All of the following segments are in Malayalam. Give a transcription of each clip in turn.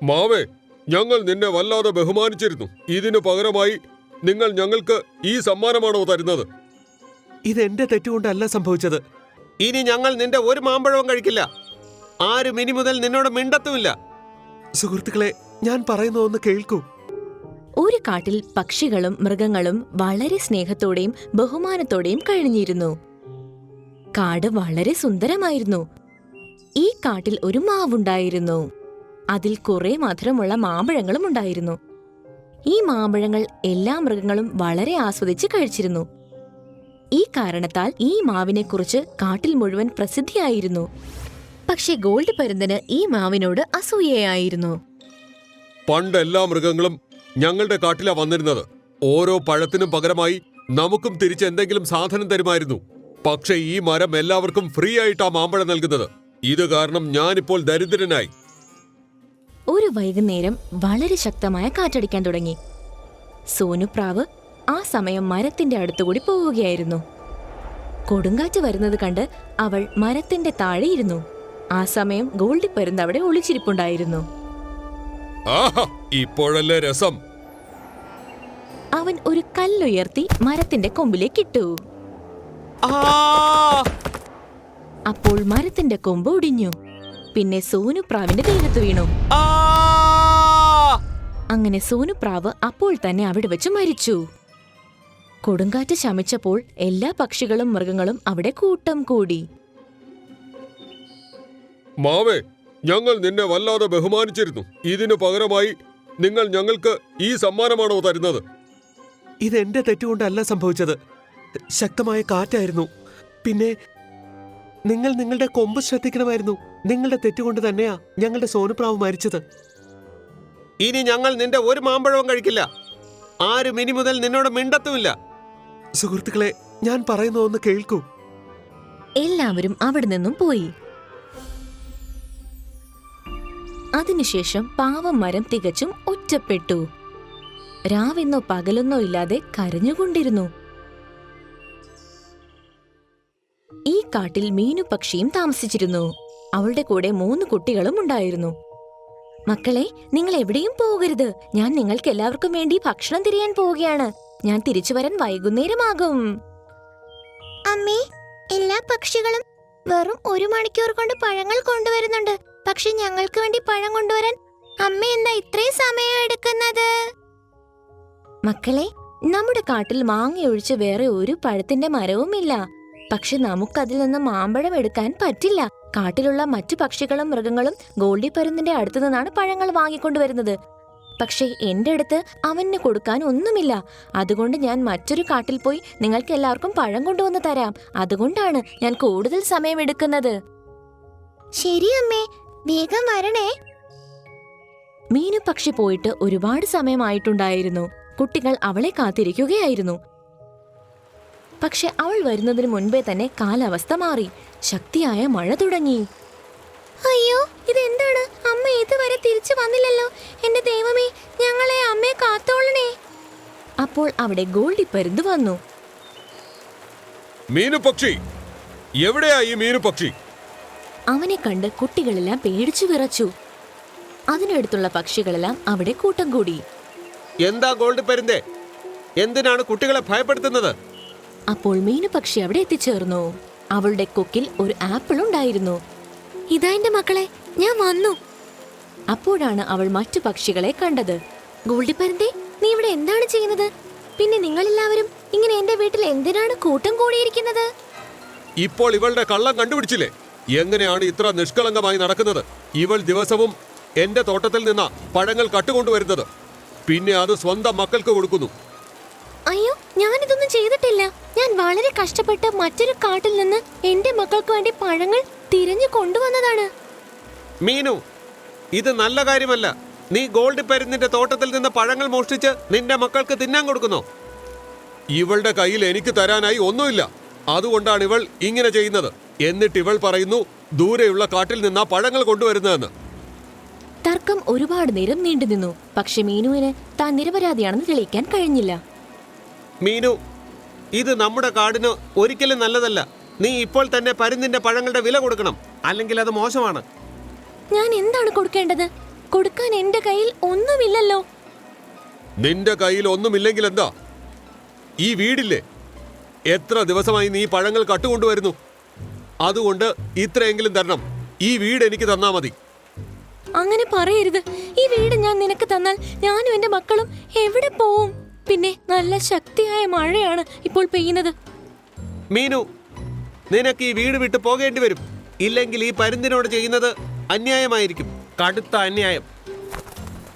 മാവേ, ഞങ്ങൾ നിന്നെ വല്ലാതെ ബഹുമാനിച്ചിരുന്നു. ഇതിനു പകരമായി നിങ്ങൾ ഞങ്ങൾക്ക് ഈ സമ്മാനമാണോ തരുന്നത്? ഇതെന്റെ തെറ്റുകൊണ്ടല്ല സംഭവിച്ചത്. ഇനി ഞങ്ങൾ നിന്റെ ഒരു മാമ്പഴവും കഴിക്കില്ല. ആരും ഇനി മുതൽ നിന്നോട് മിണ്ടത്തുമില്ല. സുഹൃത്തുക്കളെ, ഞാൻ പറയുന്ന ഒന്ന് കേൾക്കൂ. ഒരു കാട്ടിൽ പക്ഷികളും മൃഗങ്ങളും വളരെ സ്നേഹത്തോടെയും ബഹുമാനത്തോടെയും കഴിഞ്ഞിരുന്നു. കാട് വളരെ സുന്ദരമായിരുന്നു. ഈ കാട്ടിൽ ഒരു മാവുണ്ടായിരുന്നു. അതിൽ കുറെ മധുരമുള്ള മാമ്പഴങ്ങളും ഉണ്ടായിരുന്നു. ഈ മാമ്പഴങ്ങൾ എല്ലാ മൃഗങ്ങളും വളരെ ആസ്വദിച്ച് കഴിച്ചിരുന്നു. ഈ കാരണത്താൽ ഈ മാവിനെക്കുറിച്ച് കാട്ടിൽ മുഴുവൻ പ്രസിദ്ധിയായിരുന്നു. പക്ഷെ ഗോൾഡ് പരുന്തിന് ഈ മാവിനോട് അസൂയയായിരുന്നു. പണ്ട് എല്ലാ മൃഗങ്ങളും ഞങ്ങളുടെ കാട്ടിലാ വന്നിരുന്നത്. ഓരോ പഴത്തിനും പകരമായി നമുക്കും തിരിച്ച് എന്തെങ്കിലും സാധനം തരുമായിരുന്നു. പക്ഷെ ഈ മരം എല്ലാവർക്കും ഫ്രീ ആയിട്ടാ മാമ്പഴം നൽകുന്നത്. ഇത് കാരണം ഞാനിപ്പോൾ ദരിദ്രനായി. ഒരു വൈകുന്നേരം വളരെ ശക്തമായ കാറ്റടിക്കാൻ തുടങ്ങി. സോനുപ്രാവ് ആ സമയം മരത്തിന്റെ അടുത്തുകൂടി പോവുകയായിരുന്നു. കൊടുങ്കാറ്റ് വരുന്നത് കണ്ട് അവൾ മരത്തിന്റെ താഴെ ഇരുന്നു. ആ സമയം ഗോൾഡി പരുന്ത് അവിടെ ഒളിച്ചിരിപ്പുണ്ടായിരുന്നു. ആഹാ, ഇപ്പോഴല്ലേ രസം. അവൻ ഒരു കല്ലുയർത്തി മരത്തിന്റെ കൊമ്പിലേക്കിട്ടു. അപ്പോൾ മരത്തിന്റെ കൊമ്പ് ഒടിഞ്ഞു. പിന്നെ സോനുപ്രാവിന്റെ ദേഹത്ത് വീണു. അങ്ങനെ സോനുപ്രാവ് അപ്പോൾ തന്നെ അവിടെ വെച്ച് മരിച്ചു. കൊടുങ്കാറ്റ് ശമിച്ചപ്പോൾ എല്ലാ പക്ഷികളും മൃഗങ്ങളും അവിടെ കൂട്ടം കൂടി. മാവേ, ഞങ്ങൾ നിന്നെ വല്ലാതെ ബഹുമാനിച്ചിരുന്നു. ഇതിനു പകരമായി നിങ്ങൾ ഞങ്ങൾക്ക് ഈ സമ്മാനമാണോ തരുന്നത്? ഇതെന്റെ തെറ്റുകൊണ്ടല്ല സംഭവിച്ചത്. ശക്തമായ കാറ്റായിരുന്നു. പിന്നെ നിങ്ങൾ നിങ്ങളുടെ കൊമ്പ് ശ്രദ്ധിക്കണമായിരുന്നു. നിങ്ങളുടെ തെറ്റുകൊണ്ട് തന്നെയാ ഞങ്ങളുടെ സോനുപ്രാവ് മരിച്ചത്. ഇനി ഞങ്ങൾ നിന്റെ ഒരു മാമ്പഴവും കഴിക്കില്ല. ആരും ഇനി മുതൽ നിന്നോട് മിണ്ടത്തുമില്ല. സുഹൃത്തുക്കളെ, ഞാൻ പറയുന്ന ഒന്ന് കേൾക്കൂ. എല്ലാവരും അവിടെ നിന്നും പോയി. അതിനുശേഷം പാവം മരം തികച്ചും ഒറ്റപ്പെട്ടു. രാവെന്നോ പകലെന്നോ ഇല്ലാതെ കരഞ്ഞുകൊണ്ടിരുന്നു. ഈ കാട്ടിൽ മീനുപക്ഷിയും താമസിച്ചിരുന്നു. അവളുടെ കൂടെ 3 കുട്ടികളും ഉണ്ടായിരുന്നു. മക്കളെ, നിങ്ങൾ എവിടെയും പോകരുത്. ഞാൻ നിങ്ങൾക്ക് എല്ലാവർക്കും വേണ്ടി ഭക്ഷണം തിരയാൻ പോവുകയാണ്. ഞാൻ തിരിച്ചു വരാൻ വൈകുന്നേരമാകും. അമ്മേ, എല്ലാ പക്ഷികളും വെറും 1 മണിക്കൂർ കൊണ്ട് പഴങ്ങൾ കൊണ്ടുവരുന്നുണ്ട്. പക്ഷെ ഞങ്ങൾക്ക് വേണ്ടി പഴം കൊണ്ടുവരാൻ അമ്മ എന്താ ഇത്രയും സമയം എടുക്കുന്നത്? മക്കളെ, നമ്മുടെ കാട്ടിൽ മാങ്ങയൊഴിച്ച് വേറെ ഒരു പഴത്തിന്റെ മരവുമില്ല. പക്ഷെ നമുക്കതിൽ നിന്ന് മാമ്പഴം എടുക്കാൻ പറ്റില്ല. കാട്ടിലുള്ള മറ്റു പക്ഷികളും മൃഗങ്ങളും ഗോൾഡി പരുന്തിന്റെ അടുത്തു നിന്നാണ് പഴങ്ങൾ വാങ്ങിക്കൊണ്ടുവരുന്നത്. പക്ഷെ എന്റെ അടുത്ത് അവന് കൊടുക്കാൻ ഒന്നുമില്ല. അതുകൊണ്ട് ഞാൻ മറ്റൊരു കാട്ടിൽ പോയി നിങ്ങൾക്ക് എല്ലാവർക്കും പഴം കൊണ്ടുവന്ന് തരാം. അതുകൊണ്ടാണ് ഞാൻ കൂടുതൽ സമയം എടുക്കുന്നത്. ശരി അമ്മേ, വേഗം വരണേ. മീനുപക്ഷി പോയിട്ട് ഒരുപാട് സമയമായിട്ടുണ്ടായിരുന്നു. കുട്ടികൾ അവളെ കാത്തിരിക്കുകയായിരുന്നു. പക്ഷെ അവൾ വരുന്നതിന് മുൻപേ തന്നെ കാലാവസ്ഥ മാറി. ശക്തിയായ മഴ തുടങ്ങി. അയ്യോ, ഇതെന്താണ്? അമ്മ ഇതുവരെ തിരിച്ചു വന്നില്ലല്ലോ. എന്റെ ദൈവമേ, ഞങ്ങളെ അമ്മയെ കാത്തോളണേ. അപ്പോൾ അവിടെ ഗോൾഡി പരുന്ത് വന്നു. മീനുപക്ഷി, എവിടെയാ ഈ മീനുപക്ഷി? അവനെ കണ്ട് കുട്ടികളെല്ലാം പേടിച്ചു വിറച്ചു. അതിനടുത്തുള്ള പക്ഷികളെല്ലാം അവിടെ കൂട്ടം കൂടി. എന്താ ഗോൾഡ് പരുന്തേ, എന്തിനാണ് കുട്ടികളെ ഭയപ്പെടുത്തുന്നത്? അപ്പോൾ മീനുപക്ഷി അവിടെ എത്തിച്ചേർന്നു. അവളുടെ കൊക്കിൽ ഒരു ആപ്പിൾ ഉണ്ടായിരുന്നു. ഇതാ എന്റെ മക്കളെ, ഞാൻ വന്നു. അപ്പോഴാണ് അവൾ മറ്റു പക്ഷികളെ കണ്ടത്. ഗോൾഡി പരുന്തേ, നീ ഇവിടെ എന്താണ് ചെയ്യുന്നത്? പിന്നെ നിങ്ങളെല്ലാവരും ഇങ്ങനെ എന്റെ വീട്ടിൽ എന്തിനാണ് കൂട്ടം കൂടിയിരിക്കുന്നത്? ഇപ്പോൾ ഇവളുടെ കള്ളം കണ്ടുപിടിച്ചില്ലേ? എങ്ങനെയാണ് ഇത്ര നിഷ്കളങ്കമായി നടക്കുന്നത്? ഇവൾ ദിവസവും എന്റെ തോട്ടത്തിൽ നിന്നാ പഴങ്ങൾ കട്ടുകൊണ്ടുവരുന്നത്. പിന്നെ അത് സ്വന്തം മക്കൾക്ക് കൊടുക്കുന്നു. അയ്യോ, ഞാനിതൊന്നും ചെയ്തിട്ടില്ല. ഞാൻ വളരെ കഷ്ടപ്പെട്ട് മറ്റൊരു കാട്ടിൽ നിന്ന് എന്റെ മക്കൾക്ക് വേണ്ടി പഴങ്ങൾ തിരഞ്ഞു കൊണ്ടുവന്നതാണ്. മീനു, ഇത് നല്ല കാര്യമല്ല. നീ ഗോൾഡ് പരുന്തിന്റെ തോട്ടത്തിൽ നിന്ന് പഴങ്ങൾ മോഷ്ടിച്ച് നിന്റെ മക്കൾക്ക് തിന്നാൻ കൊടുക്കുന്നു. ഇവളുടെ കയ്യിൽ എനിക്ക് തരാനായി ഒന്നുമില്ല. അതുകൊണ്ടാണ് ഇവൾ ഇങ്ങനെ ചെയ്യുന്നത്. എന്നിട്ട് ഇവൾ പറയുന്നു ദൂരെയുള്ള കാട്ടിൽ നിന്നാ പഴങ്ങൾ കൊണ്ടുവരുന്നതെന്ന്. തർക്കം ഒരുപാട് നേരം നീണ്ടുനിന്നു. പക്ഷെ മീനുവിന് താൻ നിരപരാധിയാണെന്ന് തെളിയിക്കാൻ കഴിഞ്ഞില്ല. മീനു, ഇത് നമ്മുടെ കാടിന് ഒരിക്കലും നല്ലതല്ല. നീ ഇപ്പോൾ തന്നെ പരുന്തിന്റെ പഴങ്ങളുടെ വില കൊടുക്കണം, അല്ലെങ്കിൽ അത് മോശമാണ്. ഞാൻ എന്താണ് കൊടുക്കേണ്ടത്? കൊടുക്കാൻ എന്റെ കയ്യിൽ ഒന്നുമില്ലല്ലോ. നിന്റെ കയ്യിൽ ഒന്നുമില്ലെങ്കിൽ എന്താ? ഈ വീടില്ലേ, എത്ര ദിവസമായി നീ പഴങ്ങൾ കട്ടുകൊണ്ടുവരുന്നു. അതുകൊണ്ട് ഇത്രയെങ്കിലും തരണം. ഈ വീട് എനിക്ക് തന്നാ മതി. അങ്ങനെ പറയരുത്. ഈ വീട് ഞാൻ നിനക്ക് തന്നാൽ ഞാനും എന്റെ മക്കളും എവിടെ പോവും? പിന്നെ നല്ല ശക്തിയായ മഴയാണ് ഇപ്പോൾ പെയ്യുന്നത്. മീനു, നിനക്ക് ഈ വീട് വിട്ട് പോകേണ്ടി വരും. ഇല്ലെങ്കിൽ ഈ പരുന്തിനോട് ചെയ്യുന്നത് അന്യായമായിരിക്കും, കടുത്ത അന്യായം.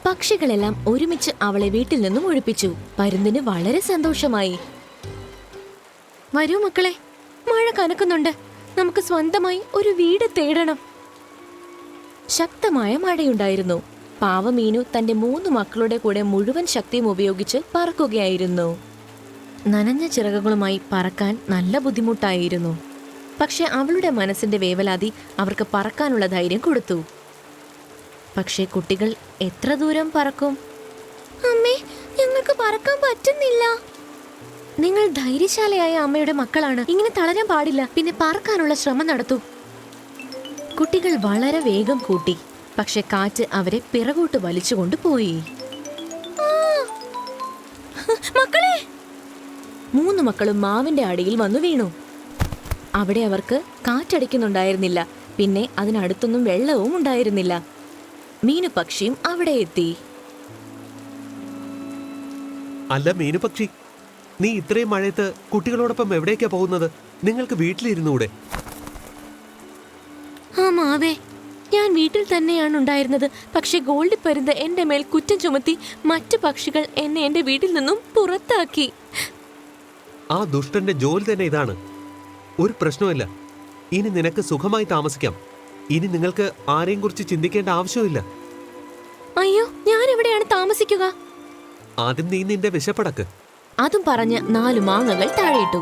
പക്ഷികളെല്ലാം ഒരുമിച്ച് അവളെ വീട്ടിൽ നിന്നും ഒഴിപ്പിച്ചു. പരുന്തിന് വളരെ സന്തോഷമായി. വരൂ മക്കളെ, മഴ കനക്കുന്നുണ്ട്. നമുക്ക് സ്വന്തമായി ഒരു വീട് തേടണം. ശക്തമായ മഴയുണ്ടായിരുന്നു. പാവമീനു തന്റെ 3 മക്കളുടെ കൂടെ മുഴുവൻ ശക്തിയും ഉപയോഗിച്ച് പറക്കുകയായിരുന്നു. നനഞ്ഞ ചിറകുകളുമായി പറക്കാൻ നല്ല ബുദ്ധിമുട്ടായിരുന്നു. പക്ഷെ അവളുടെ മനസ്സിന്റെ വേവലാതി അവർക്ക് പറക്കാനുള്ള ധൈര്യം കൊടുത്തു. പക്ഷേ കുട്ടികൾ എത്ര ദൂരം പറക്കും? അമ്മേ, ഞങ്ങൾക്ക് പറക്കാൻ പറ്റുന്നില്ല. നിങ്ങൾ ധൈര്യശാലിയായ അമ്മയുടെ മക്കളാണ്. ഇങ്ങനെ തളരാൻ പാടില്ല. പിന്നെ പറക്കാനുള്ള ശ്രമം നടത്തൂ. കുട്ടികൾ വളരെ വേഗം കൂട്ടി. പക്ഷെ കാറ്റ് അവരെ പിറകോട്ട് വലിച്ചുകൊണ്ട് പോയി. മക്കളെ! 3 മക്കളും മാവിന്റെ അടിയിൽ വന്നു വീണു. അവിടെ അവർക്ക് കാറ്റടിക്കുന്നുണ്ടായിരുന്നില്ല. പിന്നെ അതിനടുത്തൊന്നും വെള്ളവും ഉണ്ടായിരുന്നില്ല. മീനു പക്ഷിയും അവിടെ എത്തി. അല്ല മീനുപക്ഷി, നീ ഇത്രയും മഴയത്ത് കുട്ടികളോടൊപ്പം എവിടേക്കാ പോകുന്നത്? നിങ്ങൾക്ക് വീട്ടിലിരുന്നൂടെ? ആ മാവേ, ഞാൻ വീട്ടിൽ തന്നെയാണ് ഉണ്ടായിരുന്നത്. പക്ഷെ ഗോൾഡി പരുന്ത് എന്റെ മേൽ കുറ്റം ചുമത്തി മറ്റു പക്ഷികൾ എന്നെ എന്റെ വീട്ടിൽ നിന്നും പുറത്താക്കി. ആ ദുഷ്ടന്റെ ജോലി തന്നെ ഇതാണ്. ഒരു പ്രശ്നമില്ല. ഇനി നിനക്ക് സുഖമായി താമസിക്കാം. ഇനി നിങ്ങൾക്ക് ആരെയും കുറിച്ച് ചിന്തിക്കേണ്ട ആവശ്യമില്ല. അയ്യോ, ഞാൻ എവിടെയാണ് താമസിക്കുക? ആദ്യം നീ നിന്റെ വിശപ്പടക്ക്. അതും പറഞ്ഞ് 4 മാങ്ങകൾ താഴെയിട്ടു.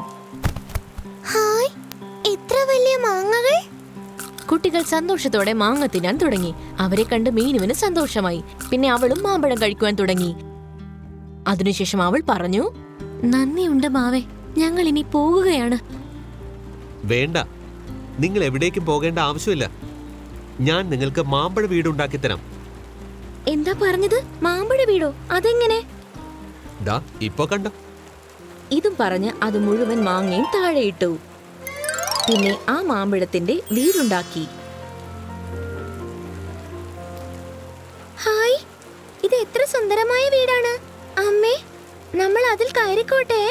ഹായ്, ഇത്ര വലിയ മാങ്ങകൾ! കുട്ടികൾ സന്തോഷത്തോടെ മാങ്ങ തിന്നാൻ തുടങ്ങി. അവരെ കണ്ട് മീനുവിന് സന്തോഷമായി. പിന്നെ അവളും മാമ്പഴം കഴിക്കുവാൻ തുടങ്ങി. അതിനുശേഷം അവൾ പറഞ്ഞു, നന്ദിയുണ്ട് മാവേ, ഞങ്ങൾ ഇനി പോവുകയാണ്. വേണ്ട, നിങ്ങൾ എവിടേക്കും പോകേണ്ട ആവശ്യമില്ല. ഞാൻ നിങ്ങൾക്ക് മാമ്പഴ വീടുണ്ടാക്കി തരാം. എന്താ പറഞ്ഞത്? മാമ്പഴ വീടോ? അതെങ്ങനെ? ദാ ഇപ്പൊ കണ്ടോ? ഇതും പറഞ്ഞ് അത് മുഴുവൻ മാങ്ങയും താഴെയിട്ടു. പിന്നെ ആ മാമ്പഴത്തിന്റെ വീടുണ്ടാക്കി. ഹായ്, ഇത് എത്ര സുന്ദരമായ വീടാണ്. അമ്മേ, നമ്മൾ അതിൽ കയറിക്കോട്ടെ?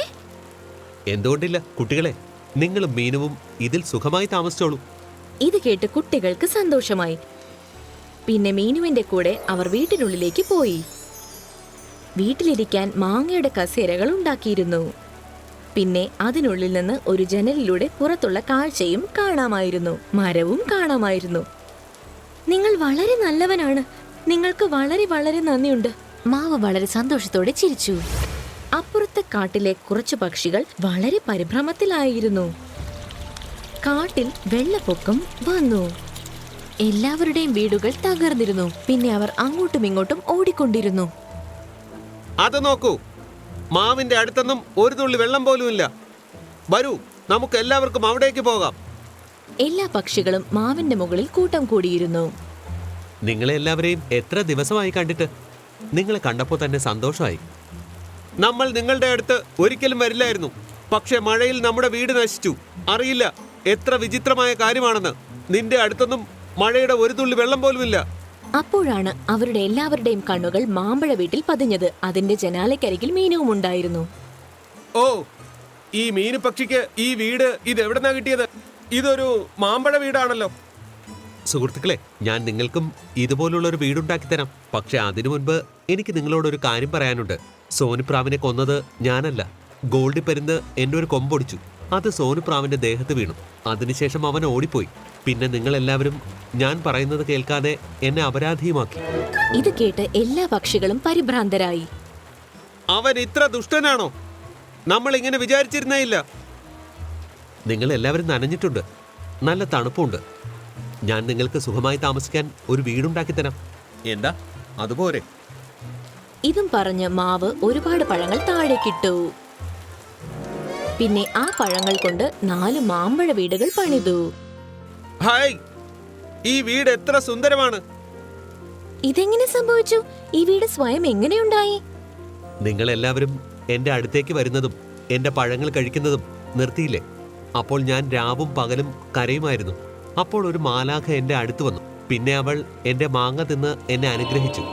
എന്തുകൊണ്ടില്ല കുട്ടികളെ, നിങ്ങളും മീനുവും ഇതിൽ സുഖമായി താമസിച്ചോളൂ. ഇത് കേട്ട് കുട്ടികൾക്ക് സന്തോഷമായി. പിന്നെ മീനുവിന്റെ കൂടെ അവർ വീട്ടിനുള്ളിലേക്ക് പോയി. വീട്ടിലിരിക്കാൻ മാങ്ങയുടെ കസേരകൾ ഉണ്ടാക്കിയിരുന്നു. പിന്നെ അതിനുള്ളിൽ നിന്ന് ഒരു ജനലിലൂടെ പുറത്തുള്ള കാഴ്ചയും കാണാമായിരുന്നു. മരവും കാണാമായിരുന്നു. നിങ്ങൾ വളരെ നല്ലവനാണ്. നിങ്ങൾക്ക് വളരെ വളരെ നന്ദിയുണ്ട്. മാവ് വളരെ സന്തോഷത്തോടെ ചിരിച്ചു. അപ്പുറത്തെ കാട്ടിലെ കുറച്ചു പക്ഷികൾ വളരെ പരിഭ്രമത്തിലായിരുന്നു. കാട്ടിൽ വെള്ളപ്പൊക്കം വന്നു. എല്ലാവരുടെയും വീടുകൾ തകർന്നിരുന്നു. പിന്നെ അവർ അങ്ങോട്ടും ഇങ്ങോട്ടും ഓടിക്കൊണ്ടിരുന്നു. അത് നോക്കൂ, മാവിന്റെ അടുത്തൊന്നും ഒരു തുള്ളി വെള്ളം പോലും ഇല്ല. വരൂ, നമുക്ക് എല്ലാവർക്കും അവിടേക്ക് പോകാം. എല്ലാ പക്ഷികളും മാവിന്റെ മുകളിൽ കൂട്ടം കൂടിയിരുന്നു. നിങ്ങളെ എല്ലാവരെയും എത്ര ദിവസമായി കണ്ടിട്ട്. നിങ്ങളെ കണ്ടപ്പോൾ തന്നെ സന്തോഷമായി. നമ്മൾ നിങ്ങളുടെ അടുത്ത് ഒരിക്കലും വരില്ലായിരുന്നു. പക്ഷെ മഴയിൽ നമ്മുടെ വീട് നശിച്ചു. അറിയില്ല എത്ര വിചിത്രമായ കാര്യമാണെന്ന്. നിന്റെ അടുത്തൊന്നും മഴയുടെ ഒരു തുള്ളി വെള്ളം പോലുമില്ല. അപ്പോഴാണ് അവരുടെ എല്ലാവരുടെയും കണ്ണുകൾ മാമ്പഴ വീട്ടിൽ പതിഞ്ഞത്. അതിന്റെ ജനാലയ്ക്കരികിൽ മീനുവും ഉണ്ടായിരുന്നു. ഓ, ഈ മീനു പക്ഷിക്ക് ഈ വീട് ഇതെവിടെന്നാ കിട്ടിയത്? ഇതൊരു മാമ്പഴ വീടാണല്ലോ. സുഹൃത്തുക്കളെ, ഞാൻ നിങ്ങൾക്കും ഇതുപോലുള്ള ഒരു വീടുണ്ടാക്കി തരാം. പക്ഷെ അതിനു മുൻപ് എനിക്ക് നിങ്ങളോടൊരു കാര്യം പറയാനുണ്ട്. സോനുപ്രാവിനെ കൊന്നത് ഞാനല്ല. ഗോൾഡി പരുന്ത് എന്റെ ഒരു കൊമ്പൊടിച്ചു. അത് സോനുപ്രാവിന്റെ ദേഹത്ത് വീണു. അതിനുശേഷം അവൻ ഓടിപ്പോയി. പിന്നെ നിങ്ങൾ എല്ലാവരും ഞാൻ പറയുന്നത് കേൾക്കാതെ എന്നെ അപരാധിയുമാക്കി. ഇത് കേട്ട് എല്ലാ പക്ഷികളും പരിഭ്രാന്തരായി. അവൻ ഇത്ര ദുഷ്ടനാണോ? നമ്മൾ ഇങ്ങനെ വിചാരിച്ചിരുന്നേ ഇല്ല. നിങ്ങൾ എല്ലാവരും നനഞ്ഞിട്ടുണ്ട്. നല്ല തണുപ്പുണ്ട്. ഞാൻ നിങ്ങൾക്ക് സുഖമായി താമസിക്കാൻ ഒരു വീടുണ്ടാക്കി തരാം. എന്താ അതുപോലെ? ഇതും പറഞ്ഞ് മാവ് ഒരുപാട് പഴങ്ങൾ താഴേക്കിട്ടു. പിന്നെ ആ പഴങ്ങൾ കൊണ്ട് 4 മാമ്പഴ വീടുകൾ പണിതു. ഹായ്, ഈ വീട് എത്ര സുന്ദരമാണ്. ഇതെങ്ങനെ സംഭവിച്ചു? ഈ വീട് സ്വയം എങ്ങനെയുണ്ടായി? നിങ്ങൾ എല്ലാവരും എന്റെ അടുത്തേക്ക് വരുന്നതും എന്റെ പഴങ്ങൾ കഴിക്കുന്നതും നിർത്തിയില്ലേ? അപ്പോൾ ഞാൻ രാവും പകലും കരയുമായിരുന്നു. അപ്പോൾ ഒരു മാലാഖ എന്റെ അടുത്ത് വന്നു. പിന്നെ അവൾ എന്റെ മാങ്ങ തിന്ന് എന്നെ അനുഗ്രഹിച്ചു.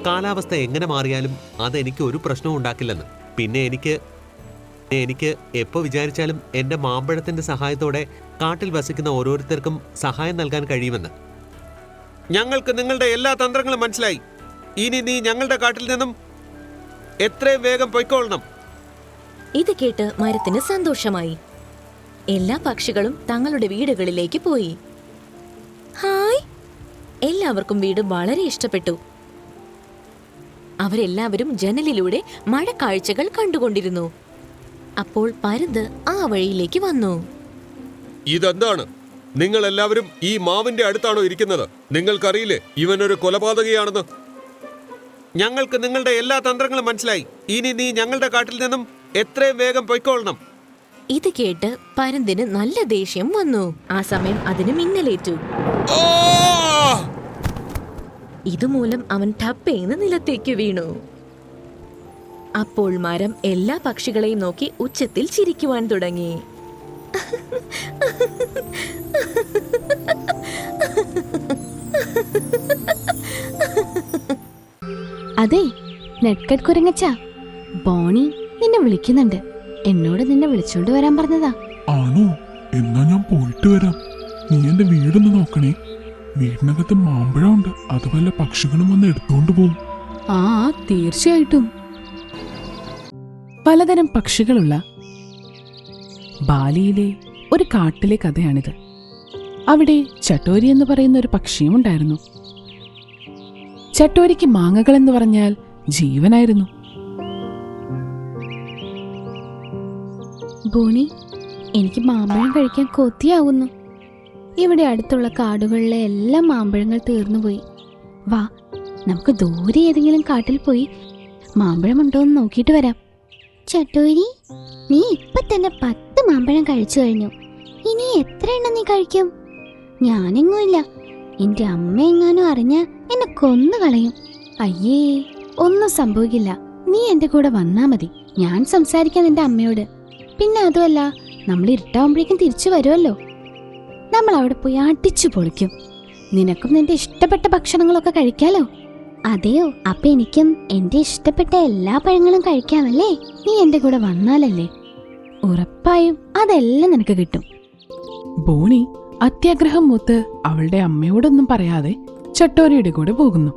കാലാവസ്ഥ എങ്ങനെ മാറിയാലും അതെനിക്ക് ഒരു പ്രശ്നവും ഉണ്ടാക്കില്ലെന്ന്. പിന്നെ എനിക്ക് എപ്പോൾ വിചാരിച്ചാലും എന്റെ മാമ്പഴത്തിന്റെ സഹായത്തോടെ കാട്ടിൽ വസിക്കുന്ന ഓരോരുത്തർക്കും സഹായം നൽകാൻ കഴിയുമെന്ന്. ഞങ്ങൾക്ക് നിങ്ങളുടെ എല്ലാ തന്ത്രങ്ങളും മനസ്സിലായി. ഇനി നീ ഞങ്ങളുടെ കാട്ടിൽ നിന്നും എത്രയും വേഗം പൊയ്ക്കൊള്ളണം. ഇത് കേട്ട് മരത്തിന് സന്തോഷമായി. എല്ലാ പക്ഷികളും തങ്ങളുടെ വീടുകളിലേക്ക് പോയി. ഹായ്! എല്ലാവർക്കും വീട് വളരെ ഇഷ്ടപ്പെട്ടു. അവരെല്ലാവരും ജനലിലൂടെ മഴക്കാഴ്ചകൾ കണ്ടുകൊണ്ടിരുന്നു. അപ്പോൾ പരുന്ത് ആ വഴിയിലേക്ക് വന്നു. ഇതെന്താണ്? നിങ്ങൾ എല്ലാവരും ഈ മാവിന്റെ അടുത്താണോ ഇരിക്കുന്നത്? നിങ്ങൾക്കറിയില്ലേ ഇവനൊരു കൊലപാതകയാണെന്ന്? ഞങ്ങൾക്ക് നിങ്ങളുടെ എല്ലാ തന്ത്രങ്ങളും മനസ്സിലായി. ഇനി നീ ഞങ്ങളുടെ കാട്ടിൽ നിന്നും എത്രയും വേഗം പൊയ്ക്കൊള്ളണം. ഇത് കേട്ട് പരുന്തിന് നല്ല ദേഷ്യം വന്നു. ആ സമയം അതിന് മിന്നലേറ്റു. ഇതുമൂലം അവൻ ടപ്പേന്ന് നിലത്തേക്ക് വീണു. അപ്പോൾ മരം എല്ലാ പക്ഷികളെയും നോക്കി ഉച്ചത്തിൽ ചിരിക്കുവാൻ തുടങ്ങി. അതെ, നെറ്റ്കട്ട് കുരങ്ങച്ച, ബോണി നിന്നെ വിളിക്കുന്നുണ്ട്. എന്നോട് നിന്നെ വിളിച്ചോണ്ട് വരാൻ പറഞ്ഞതാ. ആണോ? എന്നാ ഞാൻ പോയിട്ട് വരാം. നീ എന്റെ വീടൊന്ന് നോക്കണേ. വീടിനകത്ത് മാമ്പഴമുണ്ട്. അത് വല്ല പക്ഷികളും വന്ന് എടുത്തോണ്ട് പോവും. ആ, തീർച്ചയായിട്ടും. പലതരം പക്ഷികളുള്ള ബാലിയിലെ ഒരു കാട്ടിലെ കഥയാണിത്. അവിടെ ചട്ടോരി എന്ന് പറയുന്ന ഒരു പക്ഷിയും ഉണ്ടായിരുന്നു. ചട്ടോരിക്ക് മാങ്ങകൾ എന്ന് പറഞ്ഞാൽ ജീവനായിരുന്നു. ബോണി, എനിക്ക് മാമ്പഴം കഴിക്കാൻ കൊതിയാവുന്നു. ഇവിടെ അടുത്തുള്ള കാടുകളിലെ എല്ലാ മാമ്പഴങ്ങൾ തീർന്നുപോയി. വാ, നമുക്ക് ദൂരെ ഏതെങ്കിലും കാട്ടിൽ പോയി മാമ്പഴമുണ്ടോ എന്ന് നോക്കിയിട്ട് വരാം. ചട്ടോരി, നീ ഇപ്പൊ തന്നെ 10 മാമ്പഴം കഴിച്ചു കഴിഞ്ഞു. ഇനി എത്ര എണ്ണം നീ കഴിക്കും? ഞാനെങ്ങുമില്ല. എന്റെ അമ്മ എങ്ങാനും അറിഞ്ഞ എന്നെ കൊന്നു കളയും. അയ്യേ, ഒന്നും സംഭവിക്കില്ല. നീ എന്റെ കൂടെ വന്നാ മതി. ഞാൻ സംസാരിക്കാം നിന്റെ അമ്മയോട്. പിന്നെ അതുമല്ല, നമ്മൾ ഇരുട്ടാവുമ്പോഴേക്കും തിരിച്ചു വരുമല്ലോ. നമ്മൾ അവിടെ പോയി അടിച്ചു പൊളിക്കും. നിനക്കും നിന്റെ ഇഷ്ടപ്പെട്ട ഭക്ഷണങ്ങളൊക്കെ കഴിക്കാലോ. അതെയോ? അപ്പൊ എനിക്കും എന്റെ ഇഷ്ടപ്പെട്ട എല്ലാ പഴങ്ങളും കഴിക്കാമല്ലേ? നീ എന്റെ കൂടെ വന്നാലല്ലേ? ഉറപ്പായും അതെല്ലാം നിനക്ക് കിട്ടും. ബോണി അത്യാഗ്രഹം മൂത്ത് അവളുടെ അമ്മയോടൊന്നും പറയാതെ ചട്ടോരിയുടെ കൂടെ പോകുന്നു.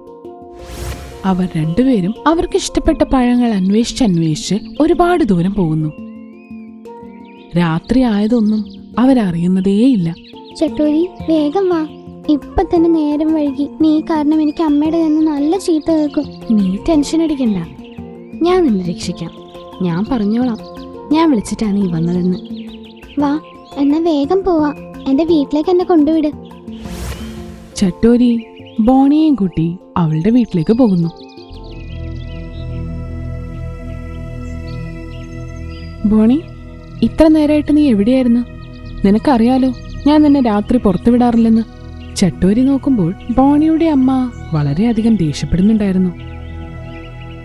അവർ രണ്ടുപേരും അവർക്ക് ഇഷ്ടപ്പെട്ട പഴങ്ങൾ അന്വേഷിച്ച് ഒരുപാട് ദൂരം പോകുന്നു. രാത്രി ആയതൊന്നും അവരറിയുന്നതേയില്ല. ചട്ടോരി, വേഗം വാ. ഇപ്പൊ തന്നെ നേരം വൈകി. നീ കാരണം എനിക്ക് അമ്മയുടെ നിന്ന് നല്ല ചീത്ത കേൾക്കും. നീ ടെൻഷൻ അടിക്കണ്ട, ഞാൻ നിന്നെ രക്ഷിക്കാം. ഞാൻ പറഞ്ഞോളാം ഞാൻ വിളിച്ചിട്ടാണ് നീ വന്നതെന്ന്. വാ, എന്നാ വേഗം പോവാ. എന്റെ വീട്ടിലേക്ക് എന്നെ കൊണ്ടുവിട്. ചട്ടോരി ബോണിയെയും കൂട്ടി അവളുടെ വീട്ടിലേക്ക് പോകുന്നു. ബോണി, ഇത്ര നേരമായിട്ട് നീ എവിടെയായിരുന്നു? നിനക്കറിയാലോ ഞാൻ നിന്നെ രാത്രി പുറത്തു വിടാറില്ലെന്ന്. ചട്ടോരി നോക്കുമ്പോൾ ബോണിയുടെ അമ്മ വളരെയധികം ദേഷ്യപ്പെടുന്നുണ്ടായിരുന്നു.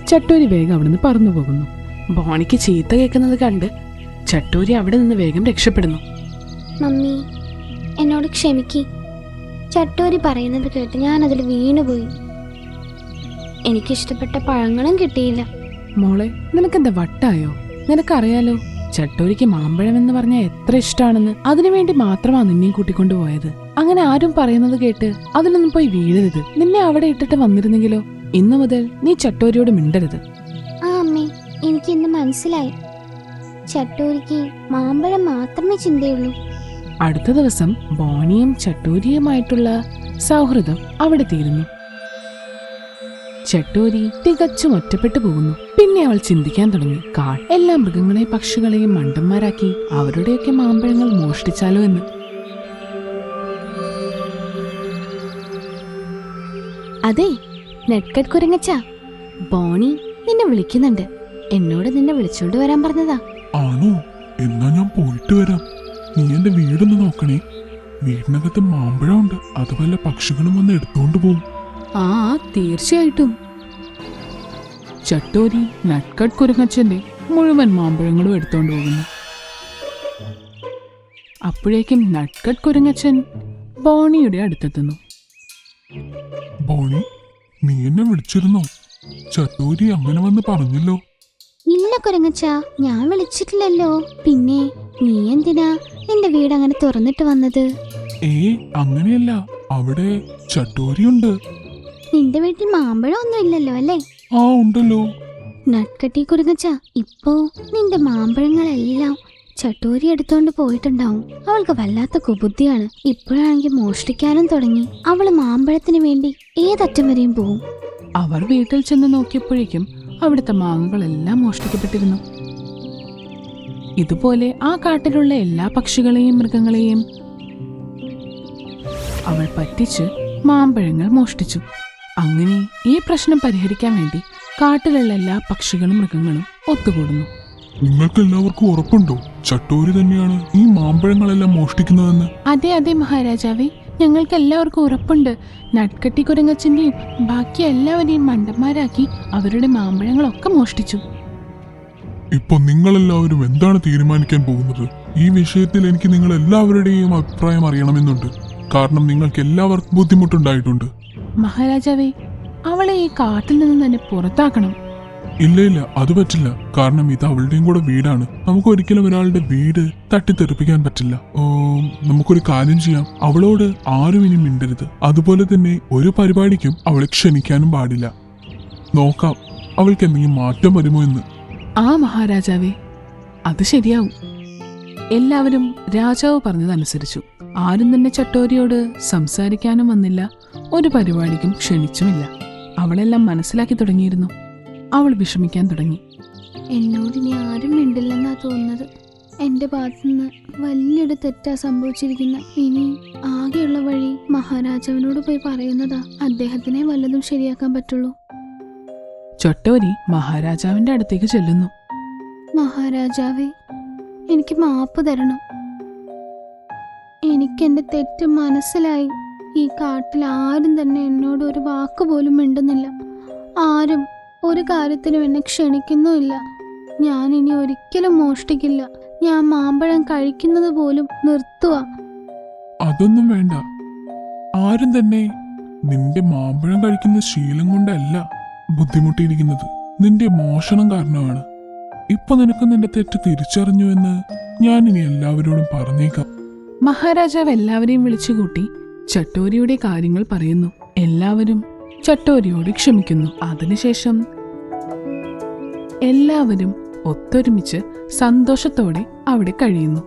ചട്ടോരി വേഗം അവിടുന്ന് പറന്നു പോകുന്നു. ബോണിക്ക് ചീത്ത കേൾക്കുന്നത് കണ്ട് ചട്ടോരി അവിടെ നിന്ന് വേഗം രക്ഷപ്പെടുന്നു. മമ്മി, എന്നോട് ക്ഷമിക്ക്. ചട്ടോരി പറയുന്നത് കേട്ട് ഞാൻ അതിൽ വീണുപോയി. എനിക്കിഷ്ടപ്പെട്ട പഴങ്ങളും കിട്ടിയില്ല. മോളെ, നിനക്കെന്താ വട്ടായോ? നിനക്കറിയാലോ ചട്ടോരിക്ക് മാമ്പഴം എന്ന് പറഞ്ഞാൽ എത്ര ഇഷ്ടമാണെന്ന്. അതിനുവേണ്ടി മാത്രമാണ് നിന്നെയും കൂട്ടിക്കൊണ്ടുപോയത്. അങ്ങനെ ആരും പറയുന്നത് കേട്ട് അതിലൊന്നും പോയി വീഴരുത്. നിന്നെ അവിടെ ഇട്ടിട്ട് വന്നിരുന്നെങ്കിലോ? ഇന്നു മുതൽ നീ ചട്ടോരിയോട് മിണ്ടരുത്. ആ അമ്മേ, എനിക്ക് ഇന്ന് മനസ്സിലായി. ചട്ടോരിക്ക് മാമ്പഴം മാത്രമേ ചിന്തയുള്ളൂ. അടുത്ത ദിവസം ബോണിയും ചട്ടോരിയുമായിട്ടുള്ള സൗഹൃദം അവിടെ തീരുന്നു. ചട്ടോരി തികച്ചും ഒറ്റപ്പെട്ടു പോകുന്നു. പിന്നെ അവൾ ചിന്തിക്കാൻ തുടങ്ങി, എല്ലാ മൃഗങ്ങളെയും പക്ഷികളെയും മണ്ടന്മാരാക്കി അവരുടെയൊക്കെ മാമ്പഴങ്ങൾ മോഷ്ടിച്ചാലോ എന്ന്. അതെ, നെറ്റ്കട്ട് കുരങ്ങച്ച, ബോണി നിന്നെ വിളിക്കുന്നുണ്ട്. എന്നോട് നിന്നെ വിളിച്ചോണ്ട് വരാൻ പറഞ്ഞതാ. ആണോ? എന്നാ ഞാൻ പോയിട്ട് വരാം. നീ എന്റെ വീടൊന്ന് നോക്കണേ. വീടിനകത്ത് മാമ്പഴമുണ്ട്, അത് വല്ല പക്ഷികളും വന്ന് എടുത്തോണ്ട് പോവും. ആ തീർച്ചയായിട്ടും. ചട്ടോരി നട്ട്കട്ട് കുരങ്ങച്ചന്റെ മുഴുവൻ മാമ്പഴങ്ങളും എടുത്തോണ്ട് പോകുന്നു. അപ്പോഴേക്കും നട്ട്കട്ട് കുരങ്ങച്ചൻ ബോണിയുടെ അടുത്തെത്തുന്നു. ബോണി, നീ എന്നെ വിളിച്ചിരുന്നോ? ചട്ടോരി അങ്ങനെ വന്ന് പറഞ്ഞല്ലോ. ഇല്ല കുരങ്ങച്ച, ഞാൻ വിളിച്ചിട്ടില്ലല്ലോ. പിന്നെ നീ എന്തിനാ നിന്റെ വീട് അങ്ങനെ തുറന്നിട്ട് വന്നത്? അങ്ങനെയല്ല, അവിടെ ചട്ടോരിയുണ്ട്. നിന്റെ വീട്ടിൽ മാമ്പഴം ഒന്നും ഇല്ലല്ലോ അല്ലേ? ആ ഉണ്ടല്ലോ. നട്ട്കട്ടി കുരങ്ങച്ച, ഇപ്പോ നിന്റെ മാമ്പഴങ്ങളെല്ലാം ചട്ടോരി എടുത്തോണ്ട് പോയിട്ടുണ്ടാവും. അവൾക്ക് വല്ലാത്ത കുബുദ്ധിയാണ്. ഇപ്പോഴാണെങ്കിൽ മോഷ്ടിക്കാനും തുടങ്ങി. അവള് മാമ്പഴത്തിന് വേണ്ടി ഏതറ്റം വരെയും പോവും. അവർ വീട്ടിൽ ചെന്ന് നോക്കിയപ്പോഴേക്കും അവിടുത്തെ മാങ്ങകളെല്ലാം മോഷ്ടിക്കപ്പെട്ടിരുന്നു. ഇതുപോലെ ആ കാട്ടിലുള്ള എല്ലാ പക്ഷികളെയും മൃഗങ്ങളെയും അവൾ പറ്റിച്ച് മാമ്പഴങ്ങൾ മോഷ്ടിച്ചു. അങ്ങനെ ഈ പ്രശ്നം പരിഹരിക്കാൻ വേണ്ടി കാട്ടിലുള്ള എല്ലാ പക്ഷികളും മൃഗങ്ങളും ഒത്തുകൂടുന്നു. നിങ്ങൾക്ക് എല്ലാവർക്കും ഉറപ്പുണ്ടോ ചട്ടോരി തന്നെയാണ് ഈ മാമ്പഴങ്ങളെല്ലാം മോഷ്ടിക്കുന്നതെന്ന്? അതെ അതെ മഹാരാജാവേ, ഞങ്ങൾക്ക് എല്ലാവർക്കും ഉറപ്പുണ്ട്. നട്ട്കട്ടി കുരങ്ങച്ചന്റെയും ബാക്കി എല്ലാവരെയും മണ്ടന്മാരാക്കി അവരുടെ മാമ്പഴങ്ങളൊക്കെ മോഷ്ടിച്ചു. ഇപ്പൊ നിങ്ങളെല്ലാവരും എന്താണ് തീരുമാനിക്കാൻ പോകുന്നത്? ഈ വിഷയത്തിൽ എനിക്ക് നിങ്ങൾ എല്ലാവരുടെയും അഭിപ്രായം അറിയണമെന്നുണ്ട്. കാരണം നിങ്ങൾക്ക് എല്ലാവർക്കും ബുദ്ധിമുട്ടുണ്ടായിട്ടുണ്ട്. മഹാരാജാവേ, അവളെ ഈ കാട്ടിൽ നിന്ന് തന്നെ പുറത്താക്കണം. ഇല്ല, അത് പറ്റില്ല. കാരണം ഇത് അവളുടെയും കൂടെ വീടാണ്. നമുക്ക് ഒരിക്കലും ഒരാളുടെ വീട് തട്ടിത്തെറിപ്പിക്കാൻ പറ്റില്ല. നമുക്കൊരു കാര്യം ചെയ്യാം, അവളോട് ആരും ഇനി മിണ്ടരുത്. അതുപോലെ തന്നെ ഒരു പരിപാടിക്കും അവളെ ക്ഷണിക്കാനും പാടില്ല. നോക്കാം അവൾക്ക് എന്തെങ്കിലും മാറ്റം വരുമോ എന്ന്. ആ മഹാരാജാവേ, അത് ശരിയാവും. എല്ലാവരും രാജാവ് പറഞ്ഞതനുസരിച്ചു. ആരും തന്നെ ചട്ടോരിയോട് സംസാരിക്കാനും വന്നില്ല, ഒരു പരിപാടിക്കും ക്ഷണിച്ചുമില്ല. അവളെല്ലാം മനസ്സിലാക്കി തുടങ്ങിയിരുന്നു. അവൾ വിഷമിക്കാൻ തുടങ്ങി. എന്നോട് ഇനി ആരും മിണ്ടില്ലെന്നാ തോന്നുന്നത്. എന്റെ ഭാഗത്തുനിന്ന് വലിയൊരു തെറ്റാ സംഭവിച്ചിരിക്കുന്ന. ഇനി ആകെയുള്ള വഴി മഹാരാജാവിനോട് പോയി പറയുന്നതാ. അദ്ദേഹത്തിനെ വല്ലതും ശരിയാക്കാൻ പറ്റുള്ളൂ. ചട്ടോരി മഹാരാജാവിന്റെ അടുത്തേക്ക് ചെല്ലുന്നു. മഹാരാജാവേ, എനിക്ക് മാപ്പ് തരണം. എനിക്കെന്റെ തെറ്റ് മനസ്സിലായി. ഈ കാട്ടിൽ ആരും തന്നെ എന്നോട് ഒരു വാക്കുപോലും മിണ്ടുന്നില്ല. ആരും ഒരു കാര്യത്തിനും എന്നെ ക്ഷണിക്കുന്നുമില്ല. ഞാൻ ഇനി ഒരിക്കലും മോഷ്ടിക്കില്ല. ഞാൻ മാമ്പഴം കഴിക്കുന്നത് പോലും നിർത്തുക. അതൊന്നും വേണ്ട. ആരും തന്നെ നിന്റെ മാമ്പഴം കഴിക്കുന്ന ശീലം കൊണ്ടല്ല ബുദ്ധിമുട്ടിയിരിക്കുന്നത്, നിന്റെ മോഷണം കാരണമാണ്. ഇപ്പൊ നിനക്ക് നിന്റെ തെറ്റ് തിരിച്ചറിഞ്ഞു എന്ന് ഞാൻ ഇനി എല്ലാവരോടും പറഞ്ഞേക്കാം. മഹാരാജാവ് എല്ലാവരെയും വിളിച്ചുകൂട്ടി ചട്ടോരിയുടെ കാര്യങ്ങൾ പറയുന്നു. എല്ലാവരും ചട്ടോരിയോട് ക്ഷമിക്കുന്നു. അതിനുശേഷം എല്ലാവരും ഒത്തൊരുമിച്ച് സന്തോഷത്തോടെ അവിടെ കഴിയുന്നു.